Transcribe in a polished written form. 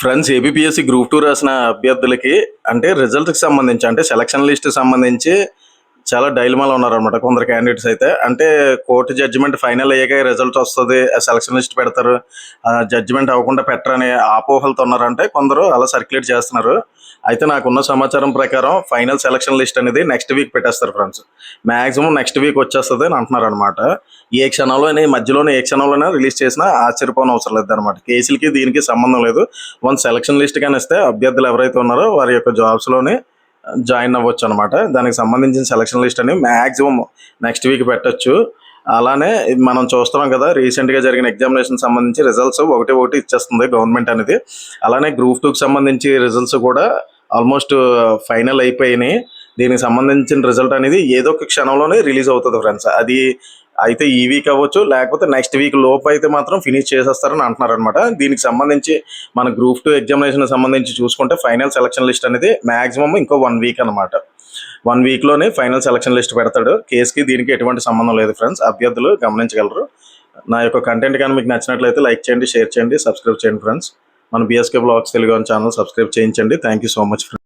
Friends ABPSC group 2 రాసిన అభ్యర్థులకి అంటే రిజల్ట్‌కి సంబంధించి అంటే సెలక్షన్ లిస్ట్‌కి సంబంధించి చాలా డైలమాలో ఉన్నారనమాట కొందరు క్యాండిడేట్స్ అయితే. అంటే కోర్ట్ జడ్జిమెంట్ ఫైనల్ అయ్యాకే రిజల్ట్ వస్తది. సెలక్షన్ లిస్ట్ పెడతారు. జడ్జిమెంట్ అవ్వకుండా పెట్టరనే అపోహలతో ఉన్నారంటే కొందరు అలా సర్క్యులేట్ చేస్తున్నారు. అయితే నాకున్న సమాచారం ప్రకారం ఫైనల్ సెలక్షన్ లిస్ట్ అనేది నెక్స్ట్ వీక్ పెట్టేస్తారు ఫ్రెండ్స్. మాక్సిమం నెక్స్ట్ వీక్ వచ్చేస్తది అని అంటున్నారనమాట. ఏ క్షణంలోనే మధ్యలోనే ఏ క్షణంలోనే రిలీజ్ చేసినా ఆశ్చర్యపోనవసరం లేదనమాట. కేసులకి దీనికి సంబంధం లేదు. వన్స్ సెలక్షన్ లిస్ట్ గాని ఇస్తే అభ్యర్థులు ఎవరైతే ఉన్నారో వారి యొక్క జాబ్స్‌లోనే జాయిన్ అవ్వచ్చు అనమాట. దానికి సంబంధించిన సెలక్షన్ లిస్ట్ అని మ్యాక్సిమం నెక్స్ట్ వీక్ పెట్టొచ్చు. అలానే మనం చూస్తున్నాం కదా, రీసెంట్గా జరిగిన ఎగ్జామినేషన్ సంబంధించి రిజల్ట్స్ ఒకటి ఇచ్చేస్తుంది గవర్నమెంట్ అనేది. అలానే గ్రూప్ 2కి సంబంధించి రిజల్ట్స్ కూడా ఆల్మోస్ట్ ఫైనల్ అయిపోయినాయి. దీనికి సంబంధించిన రిజల్ట్ అనేది ఏదో ఒక క్షణంలోనే రిలీజ్ అవుతుంది ఫ్రెండ్స్. అది అయితే ఈ వీక్ అవ్వచ్చు, లేకపోతే నెక్స్ట్ వీక్ లోపు అయితే మాత్రం ఫినిష్ చేసేస్తారని అంటున్నారు అనమాట. దీనికి సంబంధించి మన గ్రూప్ 2 ఎగ్జామినేషన్ సంబంధించి చూసుకుంటే ఫైనల్ సెలక్షన్ లిస్ట్ అనేది మాక్సిమం ఇంకో 1 వీక్ అనమాట. 1 వీక్లోనే ఫైనల్ సెలక్షన్ లిస్ట్ పెడతాడు. కేసుకి దీనికి ఎటువంటి సంబంధం లేదు ఫ్రెండ్స్. అభ్యర్థులు గమనించగలరు. నా యొక్క కంటెంట్ కానీ మీకు నచ్చినట్లయితే లైక్ చేయండి, షేర్ చేయండి, సబ్స్క్రైబ్ చేయండి ఫ్రెండ్స్. మన BSK blogs Telugu channel subscribe చేయించండి. Thank you so much friends.